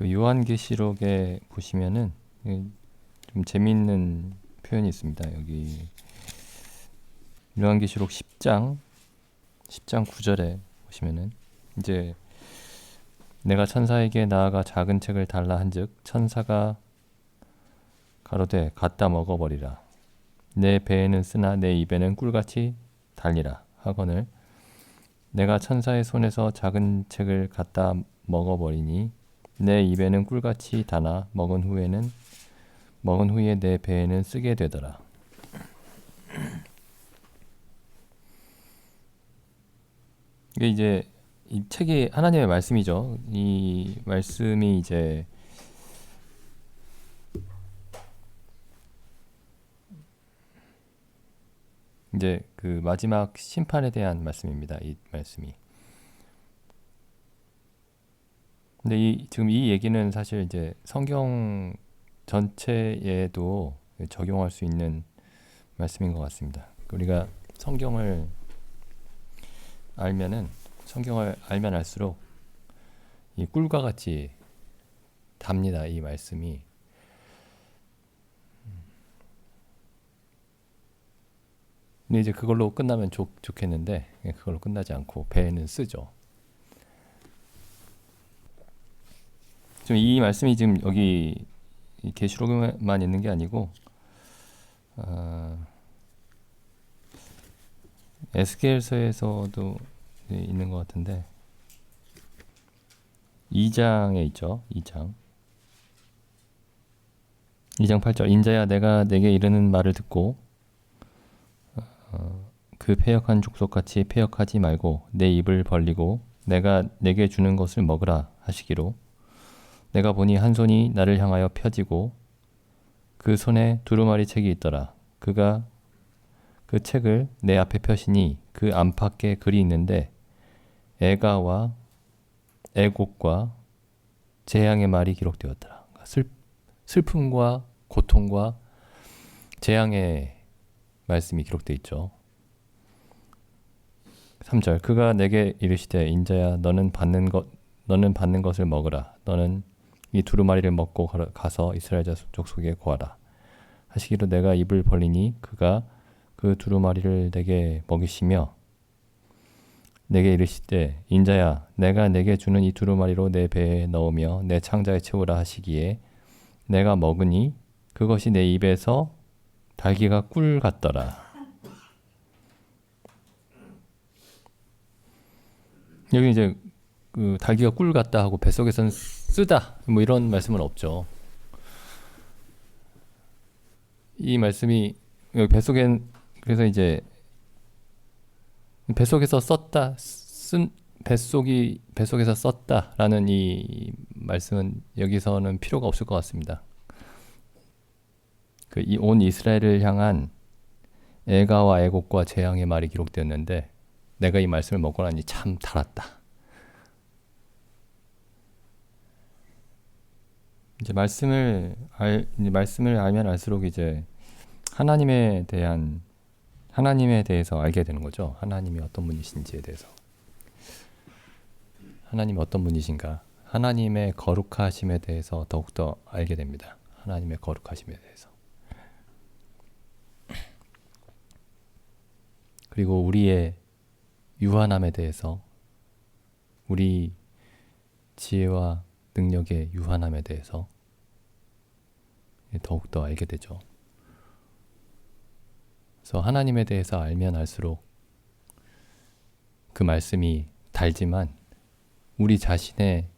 그 요한계시록에 보시면은 좀 재미있는 표현이 있습니다. 여기 요한계시록 10장 9절에 보시면은 이제 내가 천사에게 나아가 작은 책을 달라 한즉 천사가 가로되 갖다 먹어버리라. 내 배에는 쓰나 내 입에는 꿀같이 달리라 하거늘 내가 천사의 손에서 작은 책을 갖다 먹어버리니 내 입에는 꿀같이 다나 먹은 후에 내 배에는 쓰게 되더라. 이게 이제 이 책이 하나님의 말씀이죠. 이 말씀이 이제 그 마지막 심판에 대한 말씀입니다. 이 말씀이. 근데 지금 이 얘기는 사실 이제 성경 전체에도 적용할 수 있는 말씀인 것 같습니다. 우리가 성경을 알면 알수록 이 꿀과 같이 답니다. 이 말씀이. 근데 이제 그걸로 끝나면 좋겠는데 그걸로 끝나지 않고 배에는 쓰죠. 지금 이 말씀이 지금 여기 계시록에만 있는 게 아니고 에스겔서에서도 있는 것 같은데 2장에 있죠. 2장 8절 인자야 내가 내게 이르는 말을 듣고 그 패역한 족속같이 패역하지 말고 내 입을 벌리고 내가 내게 주는 것을 먹으라 하시기로 내가 보니 한 손이 나를 향하여 펴지고 그 손에 두루마리 책이 있더라. 그가 그 책을 내 앞에 펴시니 그 안팎에 글이 있는데 애가와 애곡과 재앙의 말이 기록되었더라. 슬픔과 고통과 재앙의 말씀이 기록되어 있죠. 3절 그가 내게 이르시되 인자야 너는 받는 것을 먹으라. 너는 이 두루마리를 먹고 가서 이스라엘 족속에 고하라. 하시기로 내가 입을 벌리니 그가 그 두루마리를 내게 먹이시며 내게 이르시되 인자야 내가 내게 주는 이 두루마리로 내 배에 넣으며 내 창자에 채우라 하시기에 내가 먹으니 그것이 내 입에서 달기가 꿀 같더라. 여기 이제 그 달기가 꿀 같다 하고 뱃속에서는 쓰다 뭐 이런 말씀은 없죠. 이 말씀이 여기 뱃속엔 그래서 이제 뱃속에서 썼다 뱃속에서 썼다라는 이 말씀은 여기서는 필요가 없을 것 같습니다. 그 온 이스라엘을 향한 애가와 애곡과 재앙의 말이 기록되었는데 내가 이 말씀을 먹고 나니 참 달았다. 이제 말씀을 알면 알수록 이제 하나님에 대해서 알게 되는 거죠. 하나님이 어떤 분이신지에 대해서. 하나님이 어떤 분이신가? 하나님의 거룩하심에 대해서 더욱더 알게 됩니다. 하나님의 거룩하심에 대해서. 그리고 우리의 유한함에 대해서, 우리 지혜와 능력의 유한함에 대해서 더욱더 알게 되죠. 그래서 하나님에 대해서 알면 알수록 그 말씀이 달지만 우리 자신의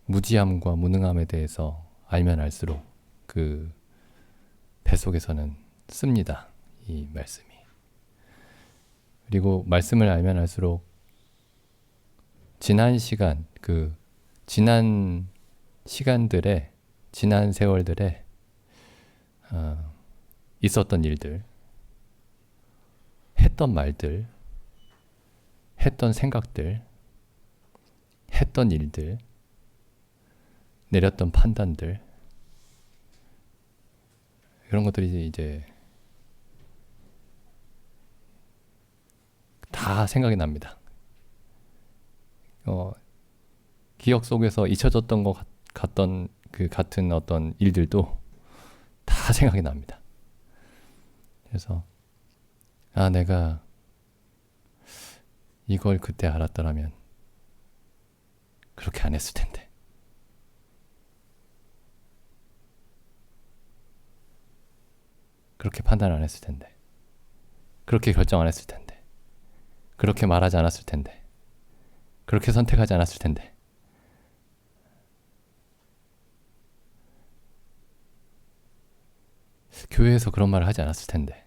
무지함과 무능함에 대해서 알면 알수록 그 뱃속에서는 씁니다. 이 말씀이. 그리고 말씀을 알면 알수록 지난 시간들에 지난 세월들에 있었던 일들, 했던 말들, 했던 생각들, 했던 일들, 내렸던 판단들, 이런 것들이 이제 다 생각이 납니다. 기억 속에서 잊혀졌던 것 같던 그 같은 어떤 일들도 다 생각이 납니다. 그래서 내가 이걸 그때 알았더라면 그렇게 안 했을 텐데. 그렇게 판단 안 했을 텐데. 그렇게 결정 안 했을 텐데. 그렇게 말하지 않았을 텐데. 그렇게 선택하지 않았을 텐데. 교회에서 그런 말을 하지 않았을 텐데.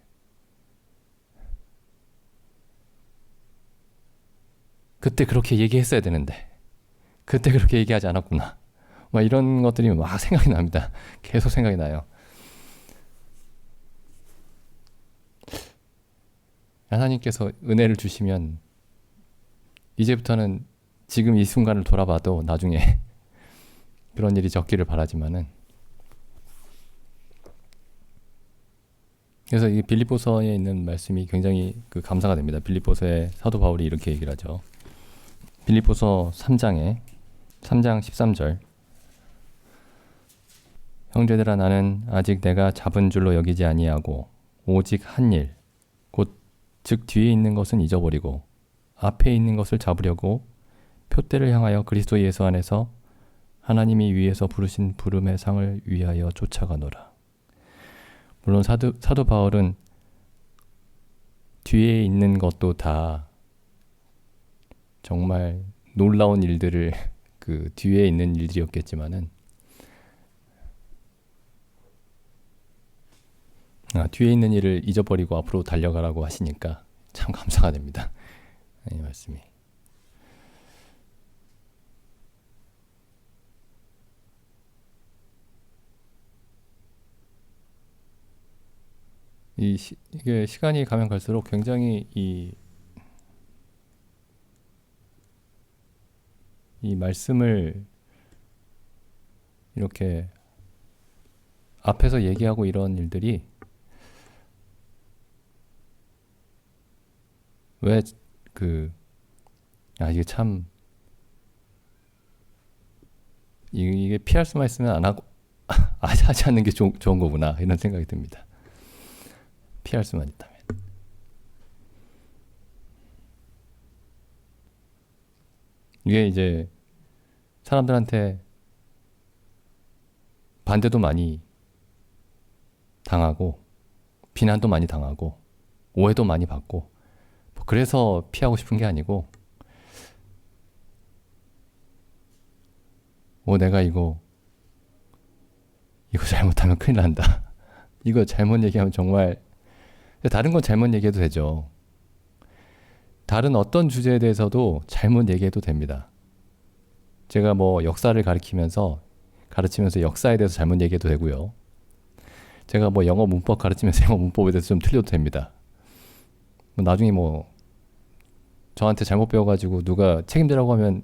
그때 그렇게 얘기했어야 되는데. 그때 그렇게 얘기하지 않았구나. 막 이런 것들이 막 생각이 납니다. 계속 생각이 나요. 하나님께서 은혜를 주시면 이제부터는 지금 이 순간을 돌아봐도 나중에 그런 일이 적기를 바라지만은, 그래서 이 빌립보서에 있는 말씀이 굉장히 감사가 됩니다. 빌립보서에 사도 바울이 이렇게 얘기를 하죠. 빌립보서 3장 13절. 형제들아, 나는 아직 내가 잡은 줄로 여기지 아니하고 오직 한 일, 즉 뒤에 있는 것은 잊어버리고 앞에 있는 것을 잡으려고 표대를 향하여 그리스도 예수 안에서 하나님이 위에서 부르신 부름의 상을 위하여 쫓아가노라. 물론 사도 바울은 뒤에 있는 것도 다 정말 놀라운 일들을 그 뒤에 있는 일들이었겠지만은, 뒤에 있는 일을 잊어버리고 앞으로 달려가라고 하시니까 참 감사가 됩니다. 이 말씀이. 이게 시간이 가면 갈수록 굉장히 이 말씀을 이렇게 앞에서 얘기하고 이런 일들이 왜 이게 참 이게 피할 수만 있으면 안 하고 하지 않는 게 좋은 거구나, 이런 생각이 듭니다. 피할 수만 있다면. 이게 이제 사람들한테 반대도 많이 당하고 비난도 많이 당하고 오해도 많이 받고, 그래서 피하고 싶은 게 아니고, 내가 이거 잘못하면 큰일 난다. 이거 잘못 얘기하면 정말, 다른 건 잘못 얘기해도 되죠. 다른 어떤 주제에 대해서도 잘못 얘기해도 됩니다. 제가 역사를 가르치면서 역사에 대해서 잘못 얘기해도 되고요. 제가 영어 문법 가르치면서 영어 문법에 대해서 좀 틀려도 됩니다. 나중에 저한테 잘못 배워가지고 누가 책임지라고 하면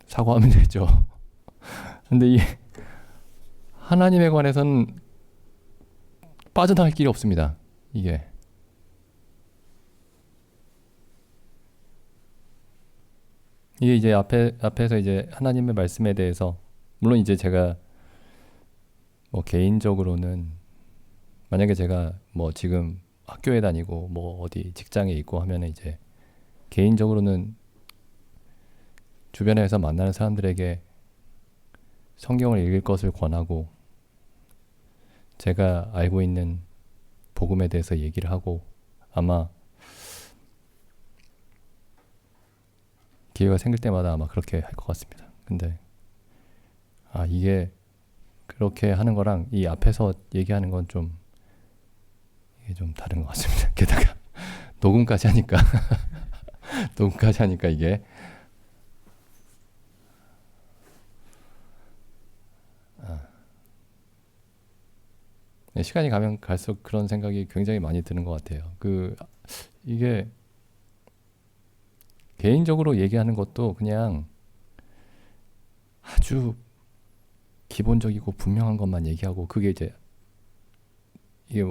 사과하면 되죠. 근데 이 하나님에 관해서는 빠져나갈 길이 없습니다. 이게 이제 앞에서 이제 하나님의 말씀에 대해서, 물론 이제 제가 개인적으로는 만약에 제가 지금 학교에 다니고 어디 직장에 있고 하면은 이제 개인적으로는 주변에서 만나는 사람들에게 성경을 읽을 것을 권하고 제가 알고 있는 복음에 대해서 얘기를 하고, 아마 기회가 생길 때마다 아마 그렇게 할 것 같습니다. 근데 이게 그렇게 하는 거랑 이 앞에서 얘기하는 건 이게 좀 다른 것 같습니다. 게다가 녹음까지 하니까 이게 시간이 가면 갈수록 그런 생각이 굉장히 많이 드는 것 같아요. 이게 개인적으로 얘기하는 것도 그냥 아주 기본적이고 분명한 것만 얘기하고, 그게 이제 이게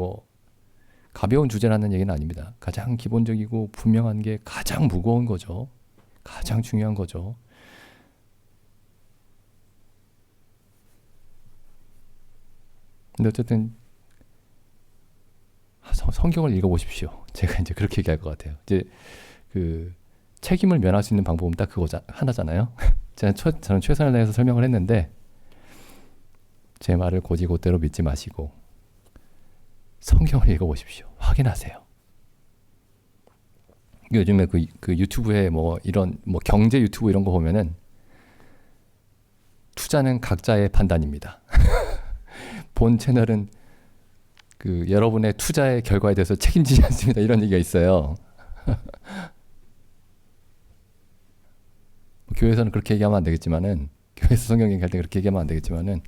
가벼운 주제라는 얘기는 아닙니다. 가장 기본적이고 분명한 게 가장 무거운 거죠. 가장 중요한 거죠. 근데 어쨌든 성경을 읽어보십시오. 제가 이제 그렇게 얘기할 것 같아요. 이제 그 책임을 면할 수 있는 방법은 딱 그거 하나잖아요. 저는 최선을 다해서 설명을 했는데 제 말을 곧이곧대로 믿지 마시고 성경을 읽어보십시오. 확인하세요. 요즘에 그 유튜브에 뭐 이런 뭐 경제 유튜브 이런 거 보면은 투자는 각자의 판단입니다. 본 채널은 그 여러분의 투자의 결과에 대해서 책임지지 않습니다. 이런 얘기가 있어요. 교회에서는 그렇게 얘기하면 안 되겠지만은, 교회에서 성경 얘기할 때 그렇게 얘기하면 안 되겠지만은,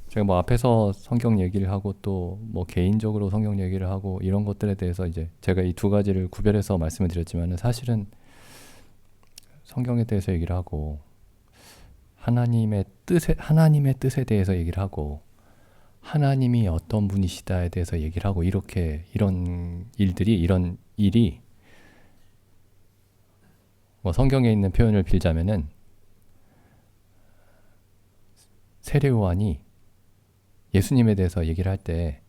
제가 뭐 앞에서 성경 얘기를 하고 또 뭐 개인적으로 성경 얘기를 하고 이런 것들에 대해서 이제 제가 이 두 가지를 구별해서 말씀을 드렸지만은, 사실은 성경에 대해서 얘기를 하고 하나님의 뜻에 대해서 얘기를 하고 하나님이 어떤 분이시다에 대해서 얘기를 하고, 이런 일이 뭐 성경에 있는 표현을 빌자면은 세례 요한이 예수님에 대해서 얘기를 할 때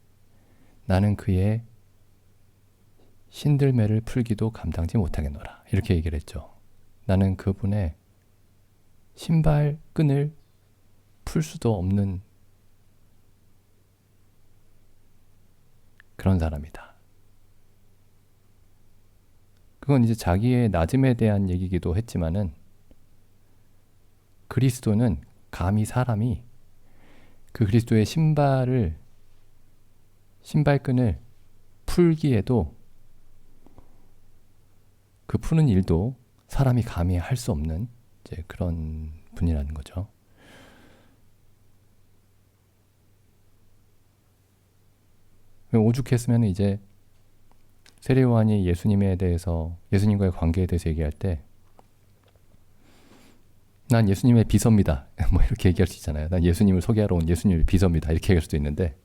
나는 그의 신들매를 풀기도 감당지 못하겠노라, 이렇게 얘기를 했죠. 나는 그분의 신발 끈을 풀 수도 없는 그런 사람이다. 그건 이제 자기의 낮음에 대한 얘기기도 했지만은, 그리스도는 감히 사람이 그 그리스도의 신발끈을 풀기에도, 그 푸는 일도 사람이 감히 할 수 없는 이제 그런 분이라는 거죠. 오죽했으면 이제 세례 요한이 예수님과의 관계에 대해서 얘기할 때, 난 예수님의 비서입니다, 뭐 이렇게 얘기할 수 있잖아요. 난 예수님을 소개하러 온 예수님의 비서입니다, 이렇게 얘기할 수도 있는데,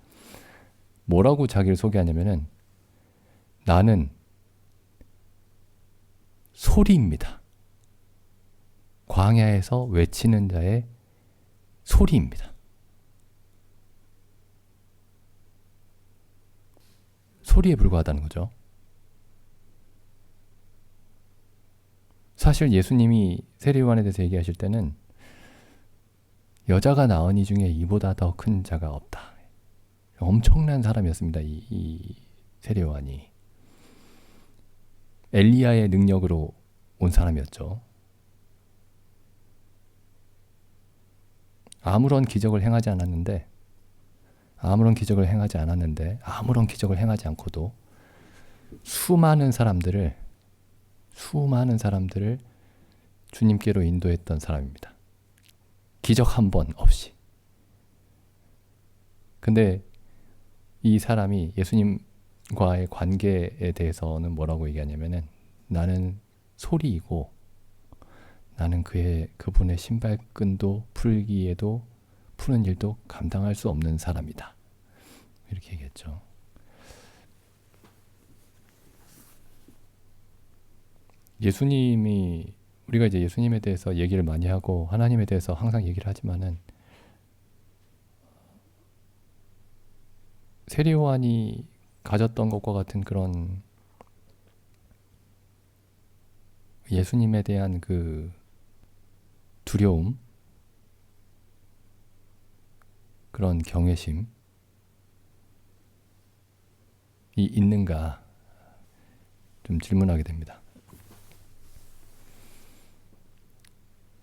뭐라고 자기를 소개하냐면은 나는 소리입니다. 광야에서 외치는 자의 소리입니다. 소리에 불과하다는 거죠. 사실 예수님이 세례 요한에 대해서 얘기하실 때는 여자가 낳은 이 중에 이보다 더 큰 자가 없다, 엄청난 사람이었습니다. 이 세례 요한이 엘리야의 능력으로 온 사람이었죠. 아무런 기적을 행하지 않았는데, 아무런 기적을 행하지 않고도 수많은 사람들을 주님께로 인도했던 사람입니다. 기적 한 번 없이. 근데 이 사람이 예수님과의 관계에 대해서는 뭐라고 얘기하냐면은, 나는 소리이고 나는 그분의 신발끈도 푸는 일도 감당할 수 없는 사람이다, 이렇게 얘기했죠. 우리가 이제 예수님에 대해서 얘기를 많이 하고 하나님에 대해서 항상 얘기를 하지만은, 세례 요한이 가졌던 것과 같은 그런 예수님에 대한 그 두려움, 그런 경외심이 있는가 좀 질문하게 됩니다.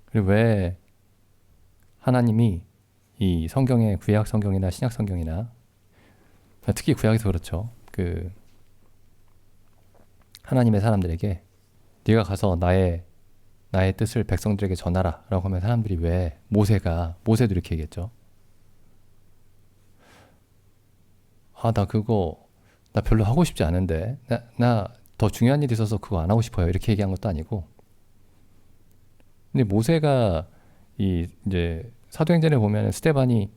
그리고 왜 하나님이 이 성경의 구약 성경이나 신약 성경이나 특히 구약에서 그렇죠. 그 하나님의 사람들에게 네가 가서 나의 뜻을 백성들에게 전하라 라고 하면, 사람들이 왜 모세도 이렇게 얘기했죠. 나 별로 하고 싶지 않은데, 나 더 중요한 일이 있어서 그거 안 하고 싶어요, 이렇게 얘기한 것도 아니고. 근데 모세가 이제 사도행전에 보면 스데반이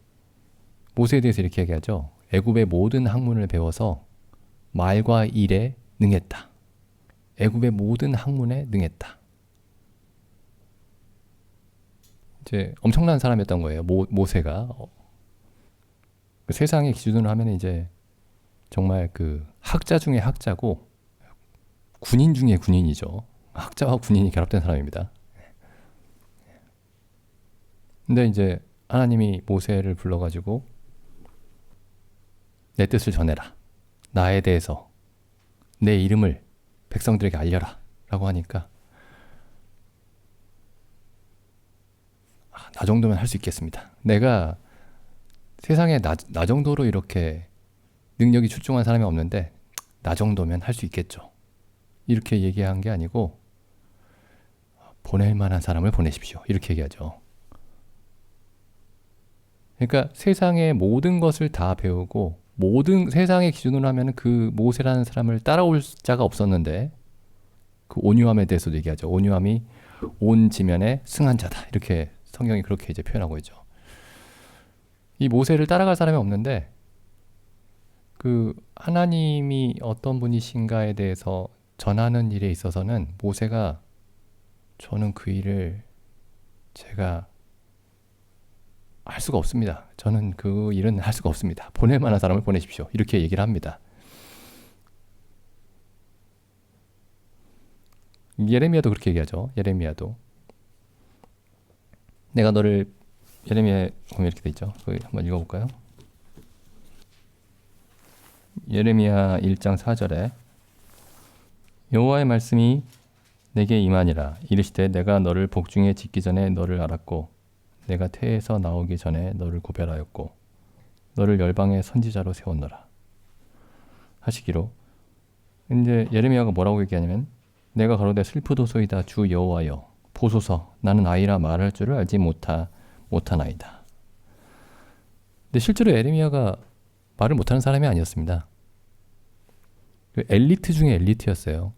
모세에 대해서 이렇게 얘기하죠. 애굽의 모든 학문을 배워서 말과 일에 능했다. 애굽의 모든 학문에 능했다. 이제 엄청난 사람이었던 거예요. 모세가. 그 세상의 기준으로 하면 이제 정말 그 학자 중에 학자고 군인 중에 군인이죠. 학자와 군인이 결합된 사람입니다. 근데 이제 하나님이 모세를 불러가지고 내 뜻을 전해라. 나에 대해서 내 이름을 백성들에게 알려라. 라고 하니까 나 정도면 할 수 있겠습니다. 내가 세상에 나 정도로 이렇게 능력이 출중한 사람이 없는데 나 정도면 할 수 있겠죠. 이렇게 얘기한 게 아니고 보낼 만한 사람을 보내십시오. 이렇게 얘기하죠. 그러니까 세상의 모든 것을 다 배우고 모든 세상의 기준으로 하면 그 모세라는 사람을 따라올 자가 없었는데 그 온유함에 대해서도 얘기하죠. 온유함이 온 지면에 승한 자다. 이렇게 성경이 그렇게 이제 표현하고 있죠. 이 모세를 따라갈 사람이 없는데 그 하나님이 어떤 분이신가에 대해서 전하는 일에 있어서는 모세가 저는 그 일을 제가 할 수가 없습니다. 저는 그 일은 할 수가 없습니다. 보낼 만한 사람을 보내십시오. 이렇게 얘기를 합니다. 예레미야도 그렇게 얘기하죠. 예레미야도 내가 너를 예레미야에 보면 이렇게 돼 있죠. 한번 읽어볼까요? 예레미야 1장 4절에 여호와의 말씀이 내게 임하니라. 이르시되 내가 너를 복중에 짓기 전에 너를 알았고 내가 태에서 나오기 전에 너를 구별하였고 너를 열방의 선지자로 세웠노라 하시기로. 이제 예레미야가 뭐라고 얘기하냐면 내가 가로되 슬프도소이다 주 여호와여 보소서 나는 아이라 말할 줄을 알지 못하나이다. 근데 실제로 예레미야가 말을 못하는 사람이 아니었습니다. 엘리트 중에 엘리트였어요.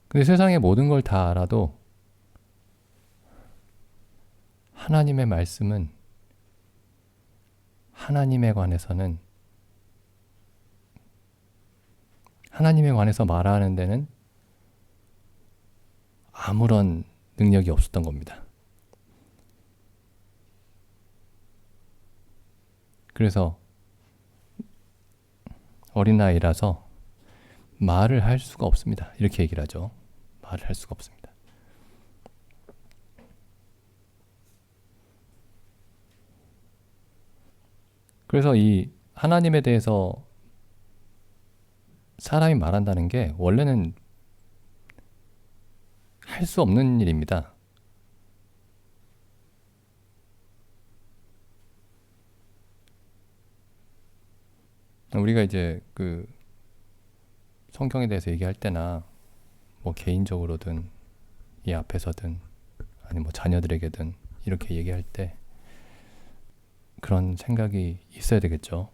근데 세상의 모든 걸 다 알아도 하나님의 말씀은 하나님에 관해서는 하나님에 관해서 말하는 데는 아무런 능력이 없었던 겁니다. 그래서 어린아이라서 말을 할 수가 없습니다. 이렇게 얘기를 하죠. 말을 할 수가 없습니다. 그래서 이 하나님에 대해서 사람이 말한다는 게 원래는 할 수 없는 일입니다. 우리가 이제 그 성경에 대해서 얘기할 때나 뭐 개인적으로든 이 앞에서든 아니 뭐 자녀들에게든 이렇게 얘기할 때 그런 생각이 있어야 되겠죠.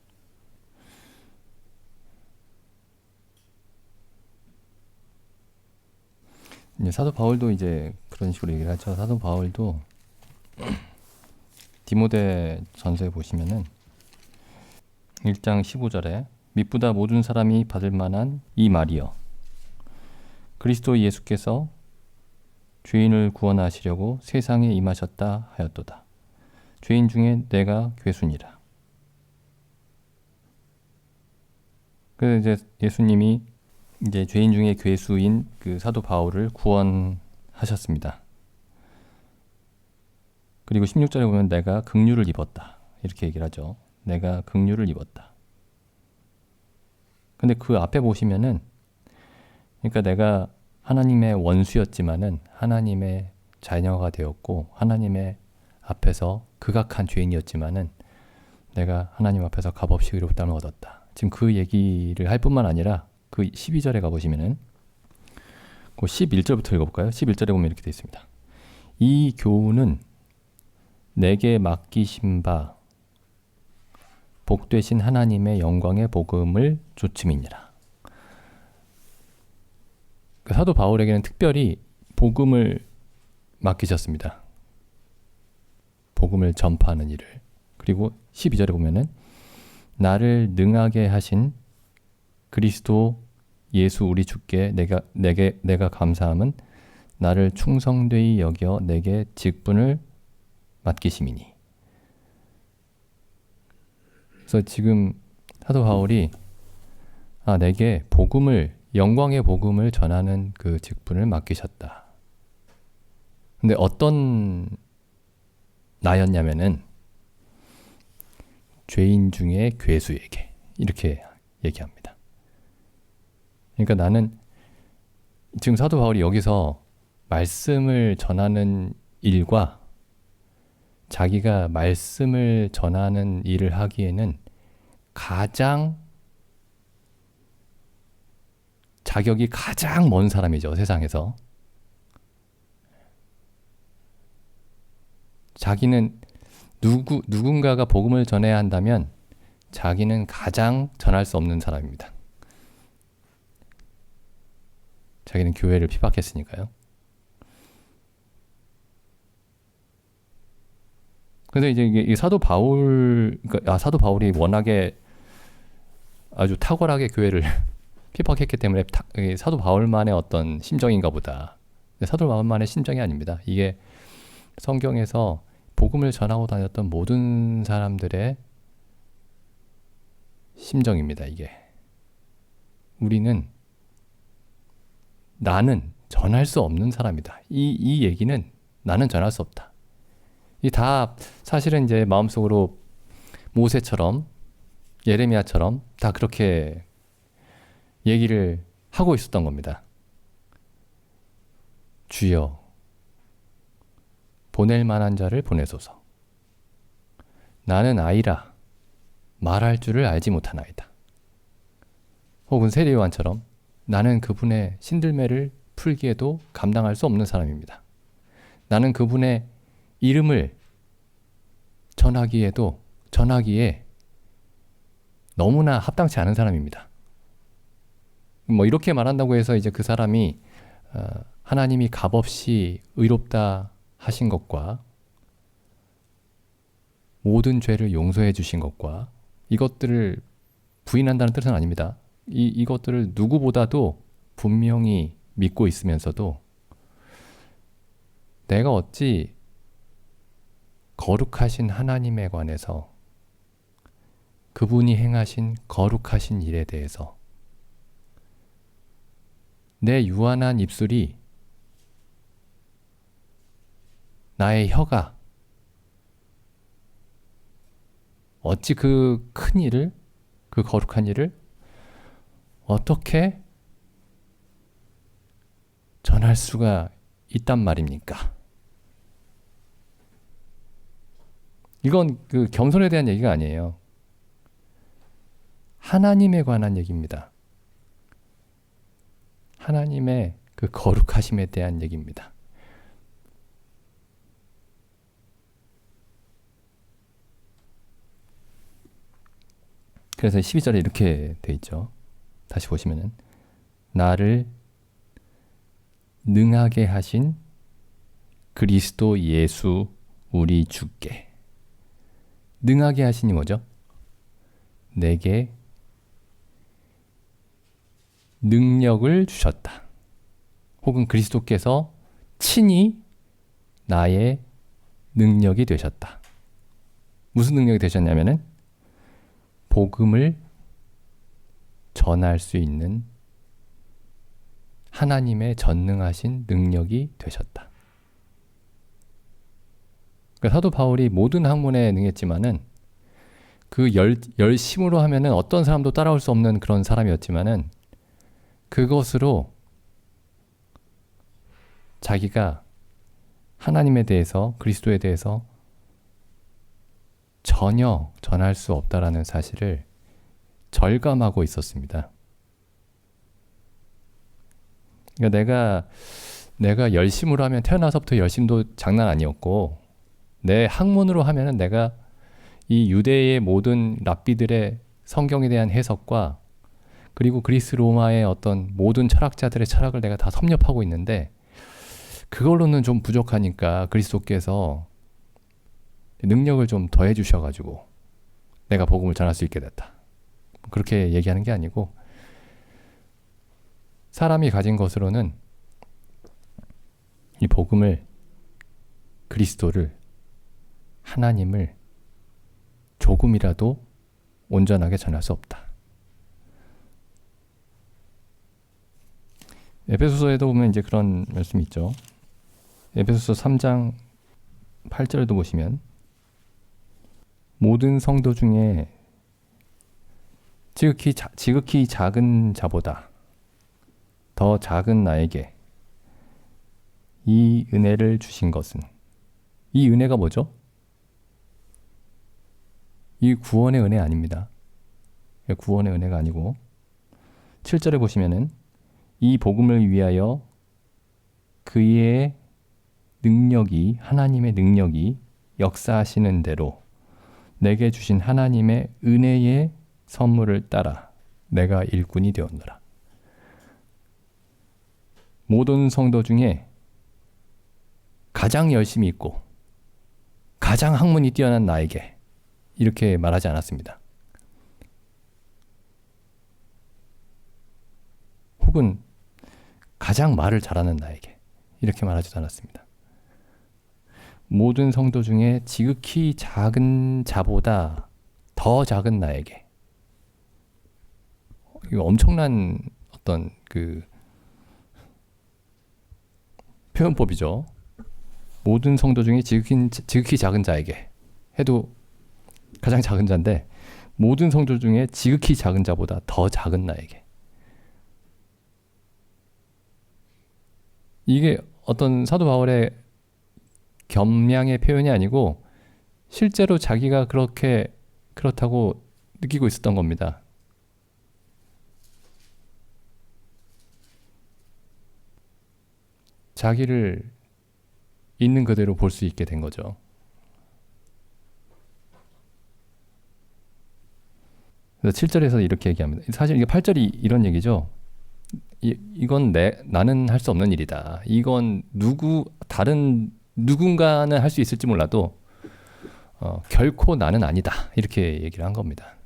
이제 사도 바울도 이제 그런 식으로 얘기를 하죠. 사도 바울도 디모데 전서에 보시면은 1장 15절에 미쁘다 모든 사람이 받을 만한 이 말이여 그리스도 예수께서 죄인을 구원하시려고 세상에 임하셨다 하였도다. 죄인 중에 내가 괴순이라. 그래서 이제 예수님이 이제 죄인 중에 괴수인 그 사도 바울을 구원하셨습니다. 그리고 16절에 보면 내가 긍휼을 입었다. 이렇게 얘기를 하죠. 내가 긍휼을 입었다. 근데 그 앞에 보시면은 그러니까 내가 하나님의 원수였지만은 하나님의 자녀가 되었고 하나님의 앞에서 극악한 죄인이었지만은 내가 하나님 앞에서 값없이 의롭다함을 얻었다. 지금 그 얘기를 할 뿐만 아니라 그 12절에 가보시면은 그 11절부터 읽어볼까요? 11절에 보면 이렇게 되어 있습니다. 이 교훈은 내게 맡기신 바 복되신 하나님의 영광의 복음을 조침이니라. 그 사도 바울에게는 특별히 복음을 맡기셨습니다. 복음을 전파하는 일을. 그리고 12절에 보면은 나를 능하게 하신 그리스도 예수 우리 주께 내가 감사함은 나를 충성되이 여겨 내게 직분을 맡기심이니. 그래서 지금 사도 바울이 내게 영광의 복음을 전하는 그 직분을 맡기셨다. 근데 어떤 나였냐면은 죄인 중에 괴수에게, 이렇게 얘기합니다. 그러니까 나는 지금 사도 바울이 여기서 말씀을 전하는 일과 자기가 말씀을 전하는 일을 하기에는 자격이 가장 먼 사람이죠, 세상에서. 자기는 누군가가 복음을 전해야 한다면 자기는 가장 전할 수 없는 사람입니다. 자기는 교회를 핍박했으니까요. 그래서 이제 이 사도 바울이 워낙에 아주 탁월하게 교회를 핍박했기 때문에 사도 바울만의 어떤 심정인가 보다. 근데 사도 바울만의 심정이 아닙니다. 이게 성경에서 복음을 전하고 다녔던 모든 사람들의 심정입니다. 이게 나는 전할 수 없는 사람이다. 이 얘기는 나는 전할 수 없다. 이 다 사실은 이제 마음속으로 모세처럼 예레미야처럼 다 그렇게 얘기를 하고 있었던 겁니다. 주여, 보낼 만한 자를 보내소서. 나는 아이라 말할 줄을 알지 못하나이다. 혹은 세례 요한처럼 나는 그분의 신들매를 풀기에도 감당할 수 없는 사람입니다. 나는 그분의 이름을 전하기에 너무나 합당치 않은 사람입니다. 이렇게 말한다고 해서 이제 그 사람이 하나님이 값없이 의롭다 하신 것과 모든 죄를 용서해 주신 것과 이것들을 부인한다는 뜻은 아닙니다. 이것들을 누구보다도 분명히 믿고 있으면서도 내가 어찌 거룩하신 하나님에 관해서 그분이 행하신 거룩하신 일에 대해서 내 유한한 입술이, 나의 혀가 어찌 그 큰 일을, 그 거룩한 일을 어떻게 전할 수가 있단 말입니까? 이건 그 겸손에 대한 얘기가 아니에요. 하나님에 관한 얘기입니다. 하나님의 그 거룩하심에 대한 얘기입니다. 그래서 12절에 이렇게 돼 있죠. 다시 보시면은 나를 능하게 하신 그리스도 예수 우리 주께. 능하게 하시니 뭐죠? 내게 능력을 주셨다. 혹은 그리스도께서 친히 나의 능력이 되셨다. 무슨 능력이 되셨냐면은 복음을 전할 수 있는 하나님의 전능하신 능력이 되셨다. 그러니까 사도 바울이 모든 학문에 능했지만은 그 열심으로 하면은 어떤 사람도 따라올 수 없는 그런 사람이었지만은 그것으로 자기가 하나님에 대해서, 그리스도에 대해서 전혀 전할 수 없다라는 사실을 절감하고 있었습니다. 그러니까 내가 열심으로 하면 태어나서부터 열심도 장난 아니었고, 내 학문으로 하면은 내가 이 유대의 모든 랍비들의 성경에 대한 해석과 그리고 그리스 로마의 어떤 모든 철학자들의 철학을 내가 다 섭렵하고 있는데 그걸로는 좀 부족하니까 그리스도께서 능력을 좀 더해 주셔가지고 내가 복음을 전할 수 있게 됐다. 그렇게 얘기하는 게 아니고 사람이 가진 것으로는 이 복음을, 그리스도를, 하나님을 조금이라도 온전하게 전할 수 없다. 에베소서에도 보면 이제 그런 말씀이 있죠. 에베소서 3장 8절도 보시면 모든 성도 중에 지극히 작은 자보다 더 작은 나에게 이 은혜를 주신 것은, 이 은혜가 뭐죠? 이 구원의 은혜 아닙니다. 구원의 은혜가 아니고 7절에 보시면은 이 복음을 위하여 그의 능력이, 하나님의 능력이 역사하시는 대로 내게 주신 하나님의 은혜의 선물을 따라 내가 일꾼이 되었노라. 모든 성도 중에 가장 열심히 있고 가장 학문이 뛰어난 나에게 이렇게 말하지 않았습니다. 혹은 가장 말을 잘하는 나에게 이렇게 말하지도 않았습니다. 모든 성도 중에 지극히 작은 자보다 더 작은 나에게. 이거 엄청난 어떤 그 표현법이죠. 모든 성도 중에 지극히 작은 자에게 해도 가장 작은 자인데, 모든 성도 중에 지극히 작은 자보다 더 작은 나에게. 이게 어떤 사도 바울의 겸양의 표현이 아니고 실제로 자기가 그렇다고 느끼고 있었던 겁니다. 자기를 있는 그대로 볼 수 있게 된 거죠. 그래서 7절에서 이렇게 얘기합니다. 사실 이게 8절이 이런 얘기죠. 이건 나는 할 수 없는 일이다. 이건 다른 누군가는 할 수 있을지 몰라도 결코 나는 아니다. 이렇게 얘기를 한 겁니다.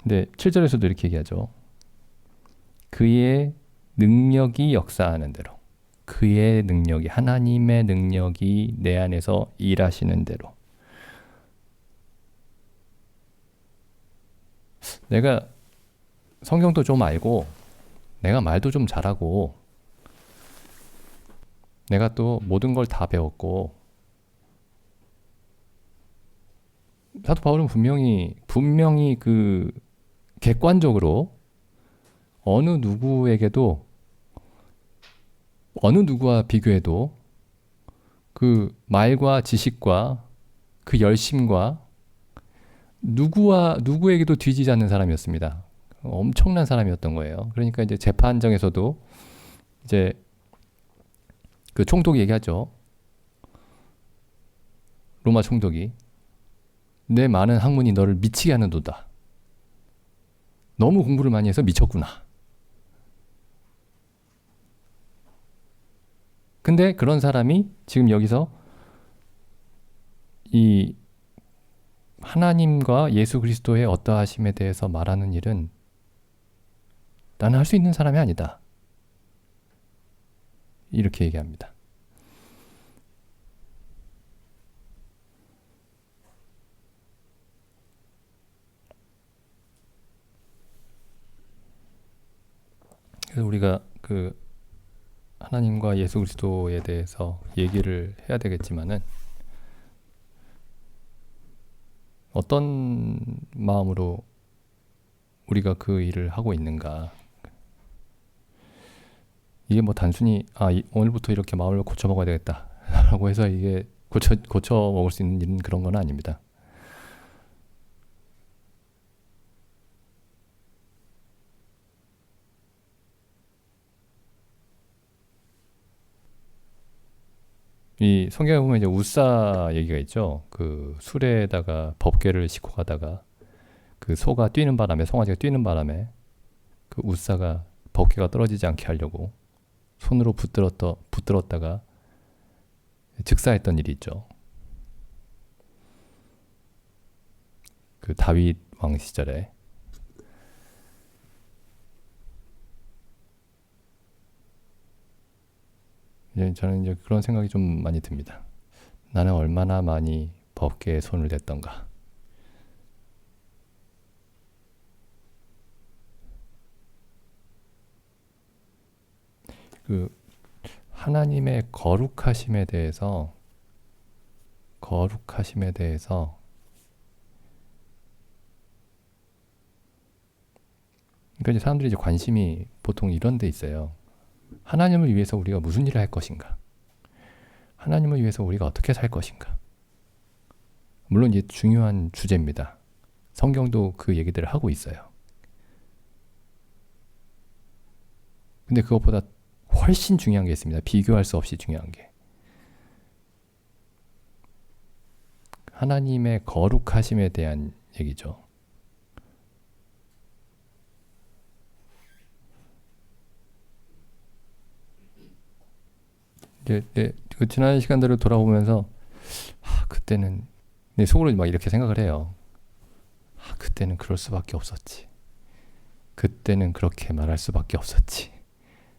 근데 7절에서도 이렇게 얘기하죠. 그의 능력이 역사하는 대로, 그의 능력이, 하나님의 능력이 내 안에서 일하시는 대로. 내가 성경도 좀 알고, 내가 말도 좀 잘하고, 내가 또 모든 걸 다 배웠고, 사도 바울은 분명히 그 객관적으로 어느 누구와 비교해도 그 말과 지식과 그 열심과 누구에게도 뒤지지 않는 사람이었습니다. 엄청난 사람이었던 거예요. 그러니까 이제 재판정에서도 이제 그 총독이 얘기하죠. 로마 총독이 내 많은 학문이 너를 미치게 하는도다. 너무 공부를 많이 해서 미쳤구나. 근데 그런 사람이 지금 여기서 이 하나님과 예수 그리스도의 어떠하심에 대해서 말하는 일은 나는 할 수 있는 사람이 아니다. 이렇게 얘기합니다. 그래서 우리가 그 하나님과 예수 그리스도에 대해서 얘기를 해야 되겠지만은 어떤 마음으로 우리가 그 일을 하고 있는가. 이게 뭐 단순히 오늘부터 이렇게 마음을 고쳐 먹어야 되겠다 라고 해서 이게 고쳐 먹을 수 있는 일은 그런 건 아닙니다. 이 성경에 보면 이제 웃사 얘기가 있죠. 그 수레에다가 법궤를 싣고 가다가 그 소가 뛰는 바람에, 송아지가 뛰는 바람에 그 웃사가 법궤가 떨어지지 않게 하려고 손으로 붙들었다가 즉사했던 일이 있죠. 그 다윗 왕 시절에. 이제 저는 이제 그런 생각이 좀 많이 듭니다. 나는 얼마나 많이 법계에 손을 댔던가. 그 하나님의 거룩하심에 대해서 그러니까 이제 사람들이 이제 관심이 보통 이런 데 있어요. 하나님을 위해서 우리가 무슨 일을 할 것인가? 하나님을 위해서 우리가 어떻게 살 것인가? 물론 이게 중요한 주제입니다. 성경도 그 얘기들을 하고 있어요. 근데 그것보다 훨씬 중요한 게 있습니다. 비교할 수 없이 중요한 게. 하나님의 거룩하심에 대한 얘기죠. 그 지난 시간들을 돌아보면서 그때는 내 속으로 막 이렇게 생각을 해요. 그때는 그럴 수밖에 없었지. 그때는 그렇게 말할 수밖에 없었지.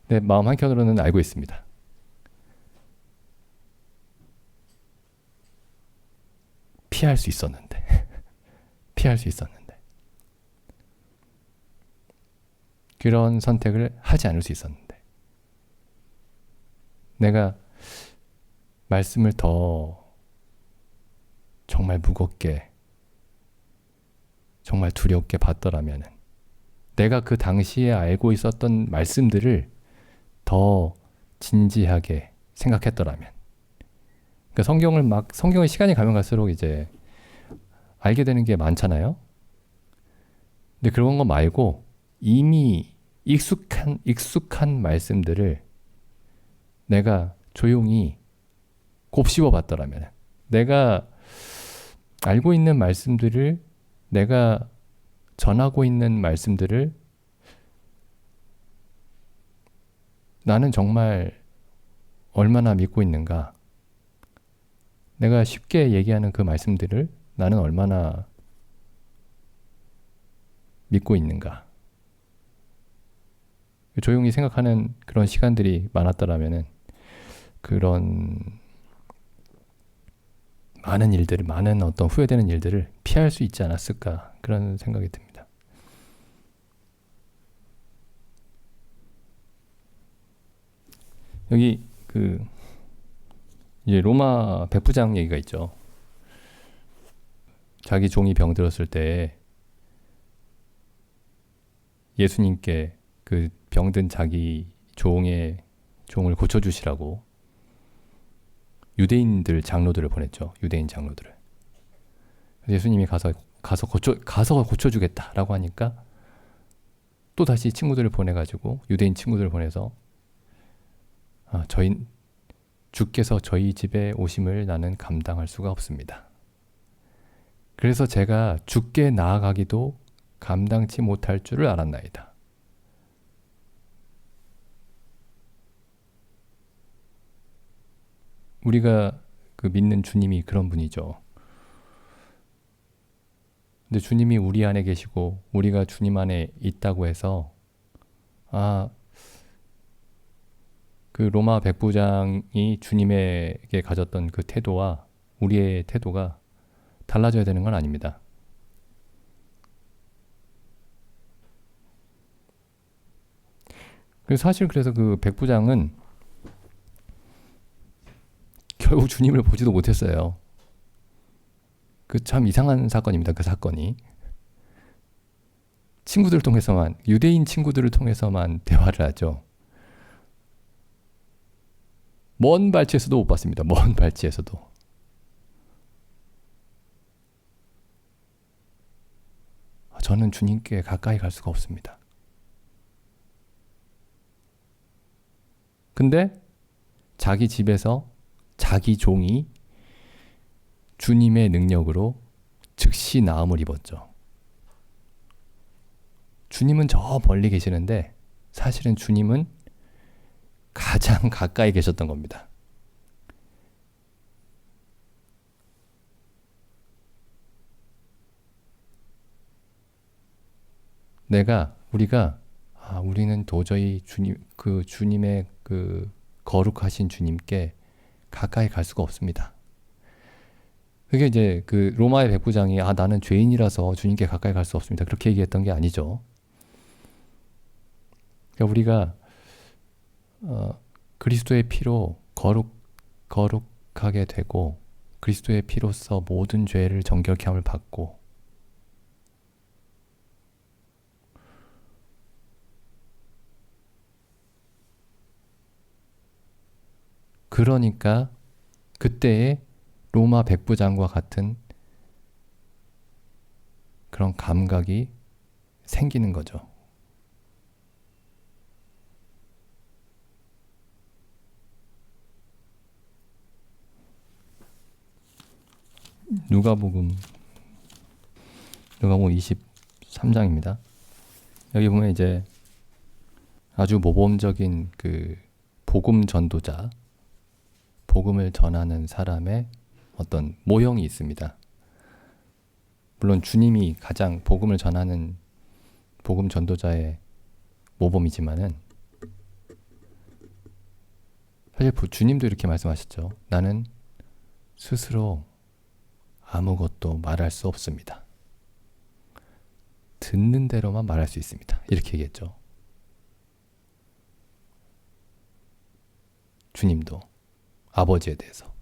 내 마음 한켠으로는 알고 있습니다. 피할 수 있었는데 그런 선택을 하지 않을 수 있었는데 내가 말씀을 더 정말 무겁게 정말 두렵게 받더라면 내가 그 당시에 알고 있었던 말씀들을 더 진지하게 생각했더라면 그러니까 성경의 시간이 가면 갈수록 이제 알게 되는 게 많잖아요. 근데 그런 거 말고 이미 익숙한 말씀들을 내가 조용히 곱씹어 봤더라면 내가 알고 있는 말씀들을 내가 전하고 있는 말씀들을 나는 정말 얼마나 믿고 있는가? 내가 쉽게 얘기하는 그 말씀들을 나는 얼마나 믿고 있는가? 조용히 생각하는 그런 시간들이 많았더라면은 그런 많은 어떤 후회되는 일들을 피할 수 있지 않았을까 그런 생각이 듭니다. 여기 이제 로마 백부장 얘기가 있죠. 자기 종이 병들었을 때 예수님께 그 병든 자기 종을 고쳐주시라고 유대인들 장로들을 보냈죠. 유대인 장로들을. 예수님이 가서 고쳐주겠다라고 하니까 또 다시 친구들을 보내가지고 유대인 친구들을 보내서 주께서 저희 집에 오심을 나는 감당할 수가 없습니다. 그래서 제가 주께 나아가기도 감당치 못할 줄을 알았나이다. 우리가 믿는 주님이 그런 분이죠. 근데 주님이 우리 안에 계시고 우리가 주님 안에 있다고 해서 그 로마 백부장이 주님에게 가졌던 그 태도와 우리의 태도가 달라져야 되는 건 아닙니다. 사실 그래서 그 백부장은 결국 주님을 보지도 못했어요. 그 참 이상한 사건입니다. 그 사건이. 친구들을 통해서만, 유대인 친구들을 통해서만 대화를 하죠. 먼 발치에서도 못 봤습니다. 먼 발치에서도. 저는 주님께 가까이 갈 수가 없습니다. 근데 자기 집에서 자기 종이 주님의 능력으로 즉시 나음을 입었죠. 주님은 저 멀리 계시는데 사실은 주님은 가장 가까이 계셨던 겁니다. 우리가 우리는 도저히 주님의 그 거룩하신 주님께 가까이 갈 수가 없습니다. 그게 이제 그 로마의 백부장이 나는 죄인이라서 주님께 가까이 갈 수 없습니다. 그렇게 얘기했던 게 아니죠. 그러니까 우리가 그리스도의 피로 거룩하게 되고 그리스도의 피로써 모든 죄를 정결케 함을 받고 그러니까 그때의 로마 백부장과 같은 그런 감각이 생기는 거죠. 누가복음 23장입니다. 여기 보면 이제 아주 모범적인 그 복음 전도자, 복음을 전하는 사람의 어떤 모형이 있습니다. 물론 주님이 가장 복음을 전하는 복음 전도자의 모범이지만은 사실 주님도 이렇게 말씀하셨죠. 나는 스스로 아무것도 말할 수 없습니다. 듣는 대로만 말할 수 있습니다. 이렇게 얘기했죠. 주님도 아버지에 대해서.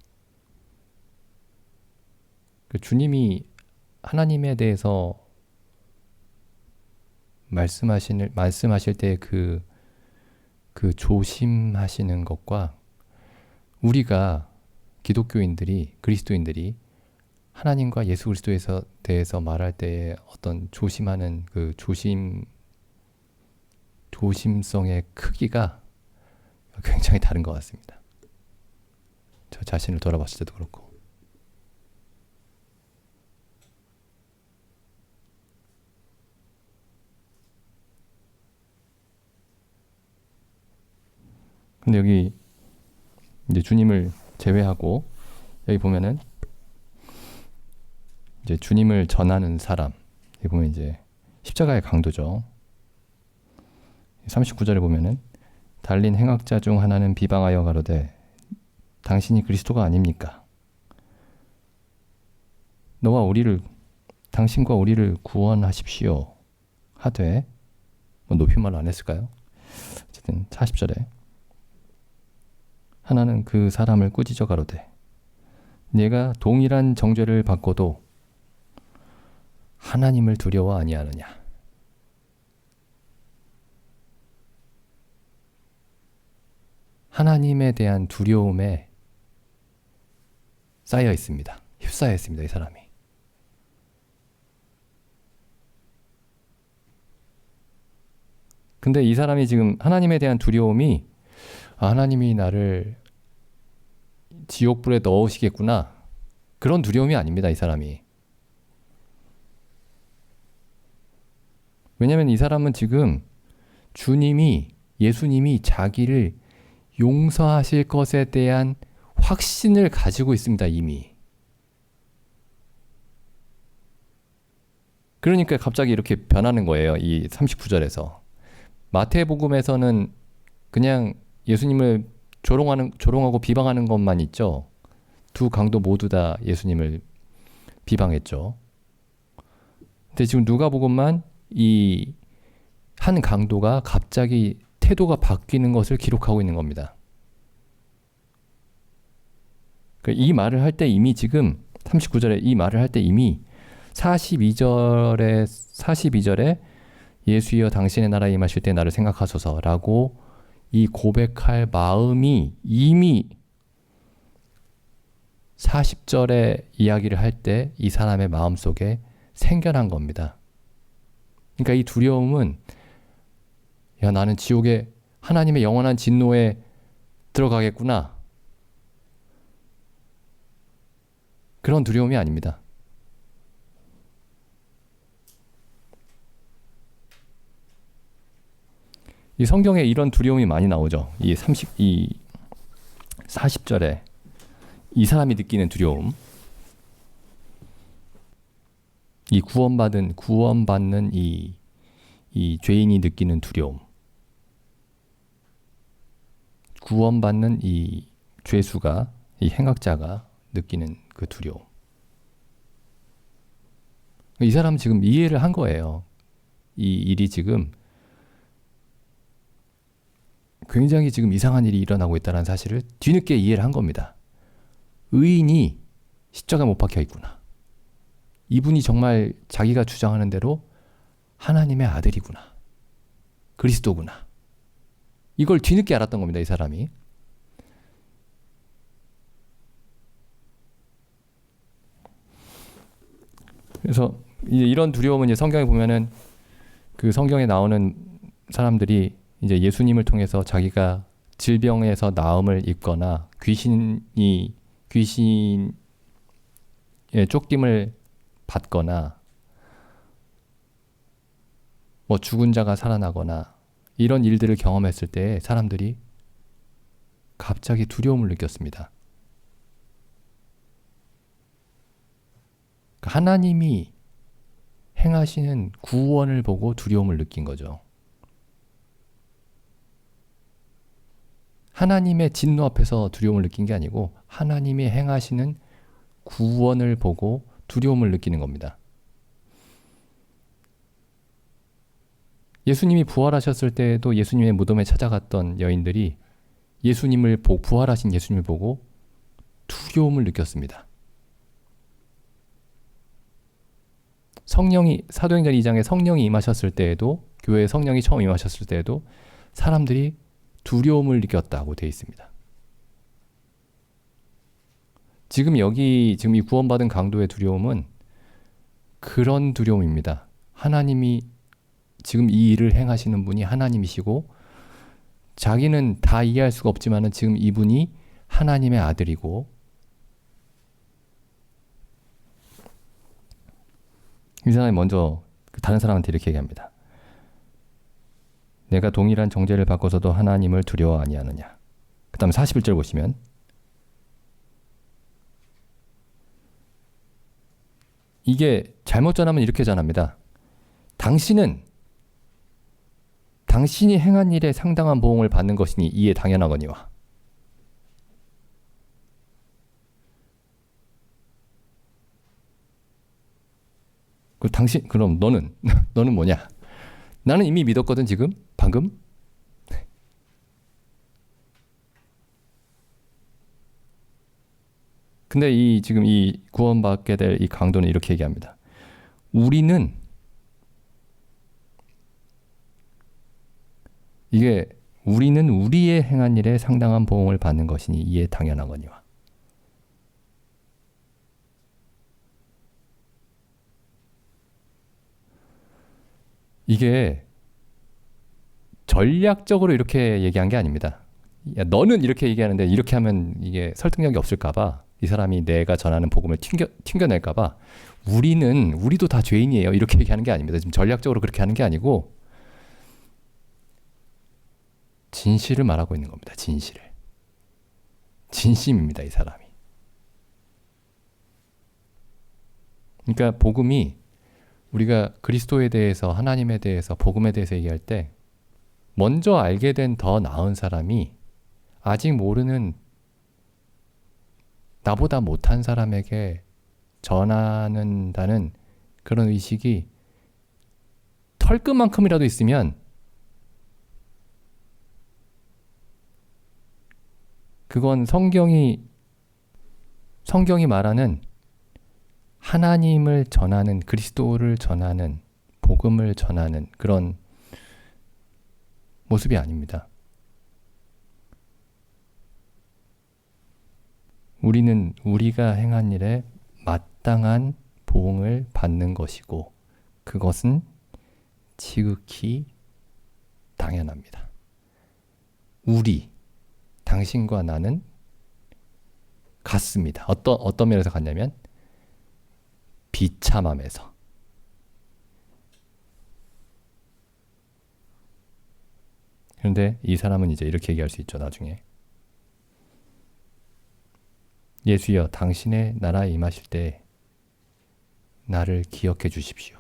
주님이 하나님에 대해서 말씀하실 때 그 조심하시는 것과 우리가 그리스도인들이 하나님과 예수 그리스도에 대해서 말할 때의 어떤 조심하는 그 조심성의 크기가 굉장히 다른 것 같습니다. 저 자신을 돌아봤을 때도 그렇고. 근데 여기 이제 주님을 제외하고 여기 보면은 이제 주님을 전하는 사람, 여기 보면 이제 십자가의 강도죠. 39절에 보면은 달린 행악자 중 하나는 비방하여 가로되 당신이 그리스도가 아닙니까? 당신과 우리를 구원하십시오 하되, 높임말로 안 했을까요? 어쨌든 40절에 하나는 그 사람을 꾸짖어 가로되 네가 동일한 정죄를 받고도 하나님을 두려워 아니하느냐. 하나님에 대한 두려움에 쌓여 있습니다. 휩싸여 있습니다. 이 사람이. 근데 이 사람이 지금 하나님에 대한 두려움이 하나님이 나를 지옥불에 넣으시겠구나, 그런 두려움이 아닙니다. 이 사람이. 왜냐하면 이 사람은 지금 예수님이 자기를 용서하실 것에 대한 확신을 가지고 있습니다. 이미. 그러니까 갑자기 이렇게 변하는 거예요. 이 39절에서. 마태복음에서는 그냥 예수님을 조롱하고 비방하는 것만 있죠. 두 강도 모두 다 예수님을 비방했죠. 근데 지금 누가복음만 이 한 강도가 갑자기 태도가 바뀌는 것을 기록하고 있는 겁니다. 이 말을 할 때 이미 지금 39절에 이 말을 할 때 이미 42절에 예수여 당신의 나라에 임하실 때 나를 생각하소서라고 이 고백할 마음이 이미 40절에 이야기를 할 때 이 사람의 마음속에 생겨난 겁니다. 그러니까 이 두려움은 나는 지옥에 하나님의 영원한 진노에 들어가겠구나, 그런 두려움이 아닙니다. 이 성경에 이런 두려움이 많이 나오죠. 이 40절에 이 사람이 느끼는 두려움, 이 구원받는 이 이 죄인이 느끼는 두려움, 구원받는 이 죄수가, 이 행악자가 느끼는 그 두려움. 이 사람은 지금 이해를 한 거예요. 이 일이 지금 굉장히 지금 이상한 일이 일어나고 있다는 사실을 뒤늦게 이해를 한 겁니다. 의인이 십자가에 못 박혀 있구나. 이분이 정말 자기가 주장하는 대로 하나님의 아들이구나. 그리스도구나. 이걸 뒤늦게 알았던 겁니다, 이 사람이. 그래서 이제 이런 두려움은 이제 성경에 보면은 그 성경에 나오는 사람들이 이제 예수님을 통해서 자기가 질병에서 나음을 입거나 귀신의 쫓김을 받거나 뭐 죽은 자가 살아나거나 이런 일들을 경험했을 때 사람들이 갑자기 두려움을 느꼈습니다. 하나님이 행하시는 구원을 보고 두려움을 느낀 거죠. 하나님의 진노 앞에서 두려움을 느낀 게 아니고 하나님이 행하시는 구원을 보고 두려움을 느끼는 겁니다. 예수님이 부활하셨을 때에도 예수님의 무덤에 찾아갔던 여인들이 부활하신 예수님을 보고 두려움을 느꼈습니다. 사도행전 2장에 성령이 임하셨을 때에도, 교회에 성령이 처음 임하셨을 때에도 사람들이 두려움을 느꼈다고 되어 있습니다. 지금 이 구원받은 강도의 두려움은 그런 두려움입니다. 하나님이 지금 이 일을 행하시는 분이 하나님이시고 자기는 다 이해할 수가 없지만은 지금 이분이 하나님의 아들이고, 이 사람이 먼저 다른 사람한테 이렇게 얘기합니다. 내가 동일한 정죄를 받고서도 하나님을 두려워 아니하느냐. 그 다음 41절 보시면 이게 잘못 전하면 이렇게 전합니다. 당신이 행한 일에 상당한 보응을 받는 것이니 이에 당연하거니와. 그럼 너는 뭐냐? 나는 이미 믿었거든, 방금. 근데 지금 이 구원받게 될 이 강도는 이렇게 얘기합니다. 우리는 우리의 행한 일에 상당한 보응을 받는 것이니 이에 당연하거니와. 이게 전략적으로 이렇게 얘기한 게 아닙니다. 야, 너는 이렇게 얘기하는데 이렇게 하면 이게 설득력이 없을까봐, 이 사람이 내가 전하는 복음을 튕겨낼까봐 우리도 다 죄인이에요 이렇게 얘기하는 게 아닙니다. 지금 전략적으로 그렇게 하는 게 아니고 진실을 말하고 있는 겁니다. 진심입니다, 이 사람이. 그러니까 복음이, 우리가 그리스도에 대해서, 하나님에 대해서, 복음에 대해서 얘기할 때 먼저 알게 된 더 나은 사람이 아직 모르는 나보다 못한 사람에게 전하는다는 그런 의식이 털끝만큼이라도 있으면 그건 성경이 말하는 하나님을 전하는, 그리스도를 전하는, 복음을 전하는 그런 모습이 아닙니다. 우리는 우리가 행한 일에 마땅한 보응을 받는 것이고 그것은 지극히 당연합니다. 당신과 나는 같습니다. 어떤 면에서 같냐면 비참함에서. 그런데 이 사람은 이제 이렇게 얘기할 수 있죠, 나중에. 예수여, 당신의 나라에 임하실 때 나를 기억해 주십시오.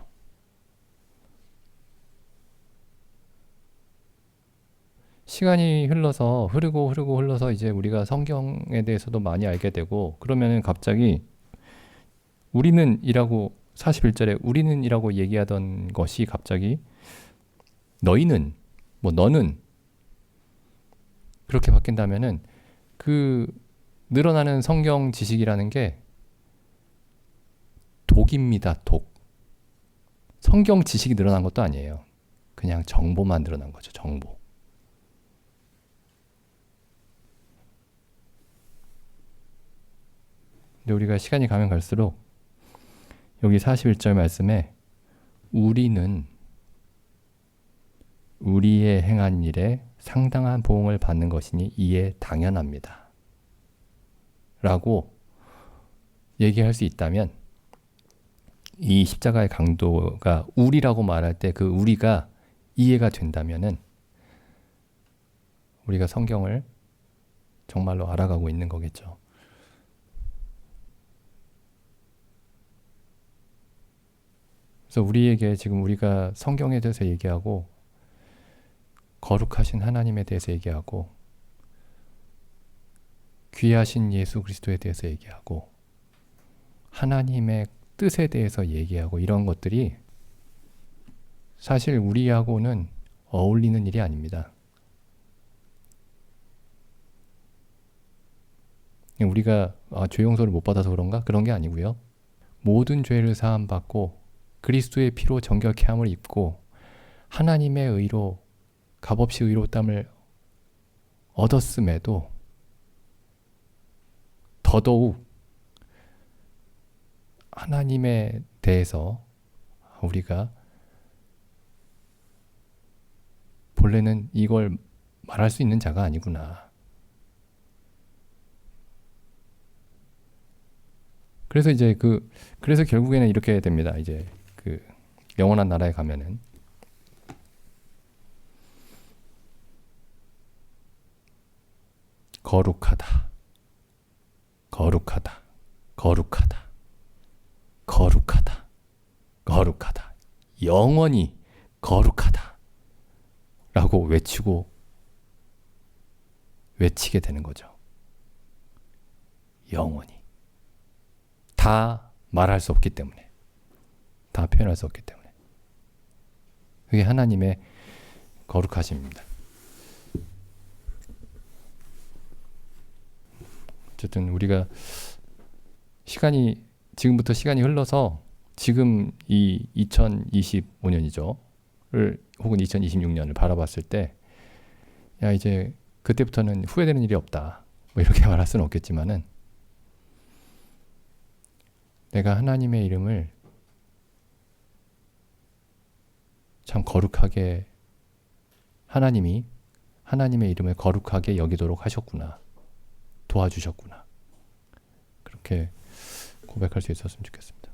시간이 흐르고 흘러서 이제 우리가 성경에 대해서도 많이 알게 되고 그러면은 갑자기 우리는이라고 41절에 우리는이라고 얘기하던 것이 갑자기 너희는 뭐 너는 그렇게 바뀐다면은 그 늘어나는 성경 지식이라는 게 독입니다. 독. 성경 지식이 늘어난 것도 아니에요. 그냥 정보만 늘어난 거죠. 정보. 근데 우리가 시간이 가면 갈수록 여기 41절 말씀에 우리는 우리의 행한 일에 상당한 보응을 받는 것이니 이에 당연합니다. 라고 얘기할 수 있다면 이 십자가의 강도가 우리라고 말할 때 그 우리가 이해가 된다면은 우리가 성경을 정말로 알아가고 있는 거겠죠. 그래서 우리에게 지금 우리가 성경에 대해서 얘기하고 거룩하신 하나님에 대해서 얘기하고 귀하신 예수 그리스도에 대해서 얘기하고 하나님의 뜻에 대해서 얘기하고 이런 것들이 사실 우리하고는 어울리는 일이 아닙니다. 우리가 죄 용서를 못 받아서 그런가? 그런 게 아니고요. 모든 죄를 사함받고 그리스도의 피로 정결케 함을 입고 하나님의 의로 값없이 의롭다함을 얻었음에도 더더욱 하나님에 대해서 우리가 본래는 이걸 말할 수 있는 자가 아니구나. 그래서 이제 그래서 결국에는 이렇게 됩니다. 이제 영원한 나라에 가면은 거룩하다. 거룩하다. 거룩하다. 거룩하다. 거룩하다. 영원히 거룩하다. 라고 외치게 되는 거죠. 영원히. 다 말할 수 없기 때문에. 다 표현할 수 없기 때문에. 그게 하나님의 거룩하심입니다. 어쨌든 우리가 지금부터 시간이 흘러서 지금 이 2025년이죠. 혹은 2026년을 바라봤을 때 야 이제 그때부터는 후회되는 일이 없다. 뭐 이렇게 말할 수는 없겠지만은 내가 하나님의 이름을 참 거룩하게 하나님이 하나님의 이름을 거룩하게 여기도록 하셨구나. 도와주셨구나. 그렇게 고백할 수 있었으면 좋겠습니다.